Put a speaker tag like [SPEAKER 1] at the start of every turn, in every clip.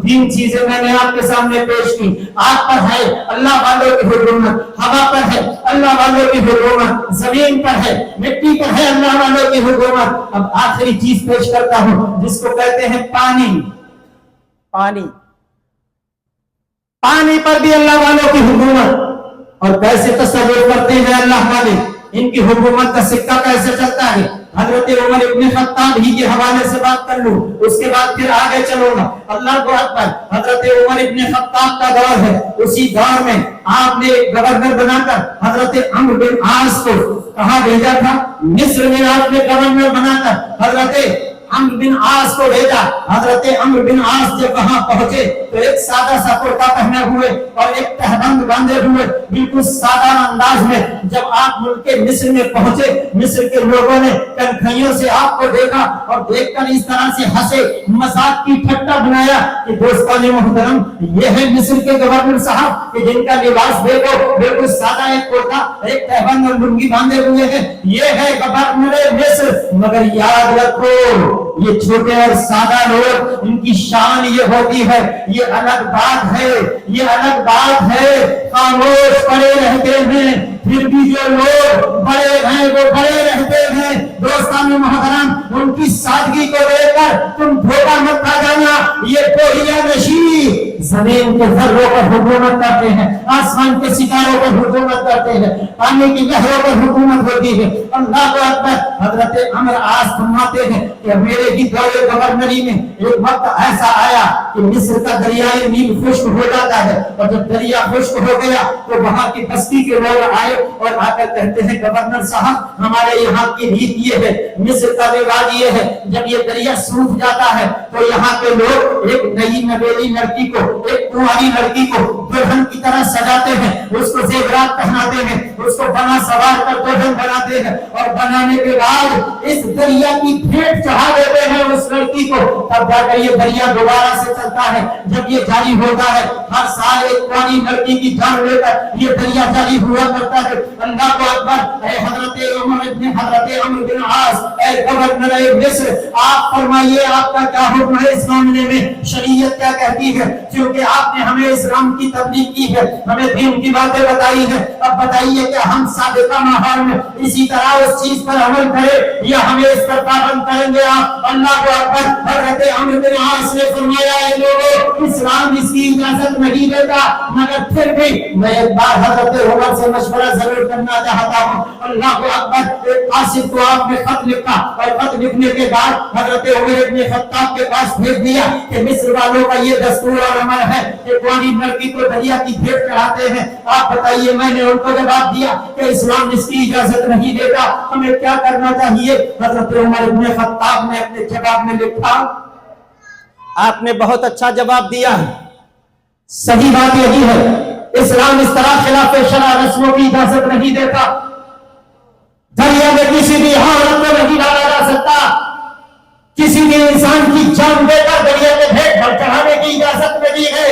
[SPEAKER 1] تین چیزیں میں نے آپ کے سامنے پیش کی. آپ پر ہے اللہ والوں کی حکومت, ہوا پر ہے اللہ والوں کی حکومت, زمین پر ہے مٹی پر ہے اللہ والوں کی حکومت. اب آخری چیز پیش کرتا ہوں جس کو کہتے ہیں پانی. پانی پر بھی اللہ والوں کی حکومت. اور کیسے تصور کرتے ہیں اللہ والے, ان کی حکومت کا سکہ کیسے چلتا ہے. حضرت عمر ابن خطاب ہی کے حوالے سے بات کر لوں, اس کے بعد پھر آگے چلوں گا. اللہ کو اکبر. حضرت عمر ابن خطاب کا دور ہے, اسی دور میں آپ نے گورنر بنا کر حضرت عمرو بن عاص کو کہاں بھیجا تھا؟ مصر میں آپ نے گورنر بنا کر حضرت عمرو بن عاص کو بھیجا. حضرت عمرو بن عاص جب وہاں پہنچے تو ایک سادہ سا کرتا پہنے ہوئے اور ایک تہبند باندھے ہوئے بالکل سادہ انداز میں جب آپ ملک مصر میں پہنچے, مصر کے لوگوں نے کنکھیوں سے آپ کو دیکھا اور دیکھ کر اس طرح سے ہنسے, مذاق کی ٹھٹا بنایا کہ دوستان محترم یہ ہے مصر کے گورنر صاحب کہ جن کا لباس دیکھو بالکل سادہ ایک کرتا ایک تہبند اور لنگی باندھے ہوئے ہیں, یہ ہے گورنر مصر. مگر یاد رکھو یہ چھوٹے اور سادہ لوگ, ان کی شان یہ ہوتی ہے, یہ الگ بات ہے, یہ الگ بات ہے. خاموش پڑے رہتے ہیں پھر بھی جو لوگ بڑے ہیں وہ بڑے رہتے ہیں. دوستان محترم ان کی سادگی کو دیکھ کر تم دھوکہ مت کھا جانا. یہ کوہیا نشین زمین کے ذروں پر حکومت کرتے ہیں, آسمان کے ستاروں پر حکومت کرتے ہیں, پانی کی لہروں پر حکومت ہوتی ہے. اللہ کو اکبر. حضرت عمرو عاص فرماتے ہیں کہ میرے ہی دور گورنری میں ایک وقت ایسا آیا کہ مصر کا دریائے نیل خشک ہو جاتا ہے, اور جب دریا خشک ہو گیا تو وہاں کی بستی کے لوگ آئے اور آ کر کہتے ہیں گورنر صاحب ہمارے یہاں کی ریت یہ ہے, مصر کا رواج یہ ہے, جب یہ دریا سوکھ جاتا ہے تو یہاں کے لوگ ایک نئی نویلی لڑکی کو, ایک کنواری لڑکی کو دلہن کی طرح سجاتے ہیں, اس کو زیورات پہناتے ہیں, اس کو بنا سوار کر دلہن بناتے ہیں, اور بنانے کے بعد اس دریا کی بھیٹ چڑھا دیتے ہیں اس لڑکی کو. تب جا کر یہ دریا دوبارہ سے چلتا ہے. جب یہ جاری ہوتا ہے ہر سال ایک کنواری لڑکی کی جان لے کر یہ دریا جاری ہوا کرتا ہے. اللہ کو اکبر. اے حضرت عمر ابن حضرت عمرو بن عاص, اے گورنر مصر, آپ فرمائیے آپ کا کیا حکم ہے اس معاملے میں, شریعت کیا کہتی ہے, کیونکہ آپ نے ہمیں اسلام کی تبلیغ کی ہے, ہمیں دین کی باتیں بتائی ہیں. اب بتائیے کہ ہم سابقہ ماحول میں اسی طرح اس چیز پر عمل کریں یا ہمیں اس پر پابند کریں گے آپ. اللہ کو اکبر. حضرت عمرو بن عاص نے فرمایا اے لوگوں اسلام اس کی اجازت نہیں دیتا, مگر پھر بھی میں ایک بار حضرت عمر سے مشورہ ضرور کرنا چاہتا ہوں. اللہ کو اکبر. ایک قاصد کو آپ نے خط لکھا اور خط لکھنے کے بعد حضرت عمر ابن خطاب کے پاس بھیج دیا کہ مصر والوں کا یہ دستور اور عمل ہے کہ کنواری لڑکی کو دریا کی بھیٹ چڑھاتے ہیں. آپ بتائیے. میں نے ان کو جواب دیا کہ اسلام اس کی اجازت نہیں دیتا, ہمیں کیا کرنا چاہیے؟ حضرت عمر ابن خطاب نے اپنے جواب میں لکھا, آپ نے بہت اچھا جواب دیا ہے, صحیح بات یہی ہے, اسلام اس طرح خلاف شرع رسموں کی اجازت نہیں دیتا. دریا میں کسی بھی حالت میں نہیں ڈالا جا سکتا, کسی بھی انسان کی جان دے کر دریا میں بھیٹ چڑھانے کی اجازت نہیں ہے.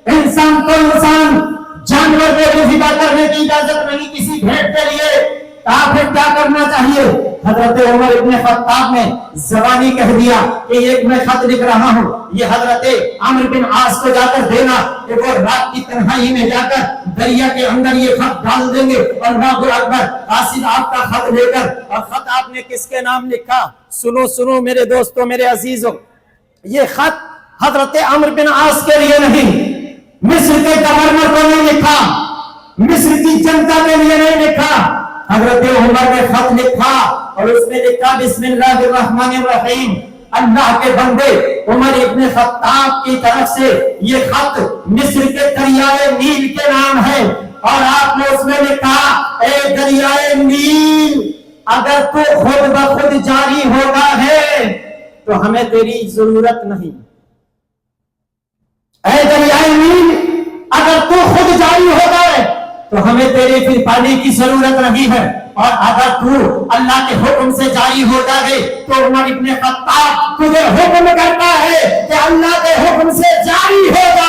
[SPEAKER 1] انسان کو انسان, جانور کو بھی ذبح کرنے کی اجازت نہیں کسی بھیٹ کے لیے. پھر کیا کرنا چاہیے؟ حضرت عمر ابن خطاب نے زبانی کہہ دیا کہ ایک میں خط لکھ رہا ہوں, یہ حضرت عمرو بن عاص کو جا کر دینا کہ وہ رات کی تنہائی میں جا کر دریا کے اندر یہ خط ڈال دیں گے. اللہ اکبر. قاصد آپ کا خط لے کر, اور خط آپ نے کس کے نام لکھا؟ سنو سنو میرے دوستوں, میرے عزیزوں, یہ خط حضرت عمرو بن عاص کے لیے نہیں, مصر کے گورنر کو نہیں لکھا, مصر کی جنتا کے لیے نہیں لکھا. حضرت عمر نے خط لکھا اور اس میں لکھا بسم اللہ الرحمن الرحیم. اللہ کے بندے, عمر ابن خطاب کی طرف سے یہ خط مصر کے دریائے نیل کے نام ہے, اور آپ نے اس میں لکھا اے دریائے نیل, اگر تو خود بخود جاری ہوگا ہے تو ہمیں تیری ضرورت نہیں. اے دریائے نیل, اگر تو خود جاری ہوگا ہے تو ہمیں تیرے پھر پانی کی ضرورت نہیں ہے, اور اگر تو اللہ کے حکم سے جاری ہو جائے تو عمر ابن خطاب تجھے حکم کرتا ہے کہ اللہ کے حکم سے جاری ہو جا,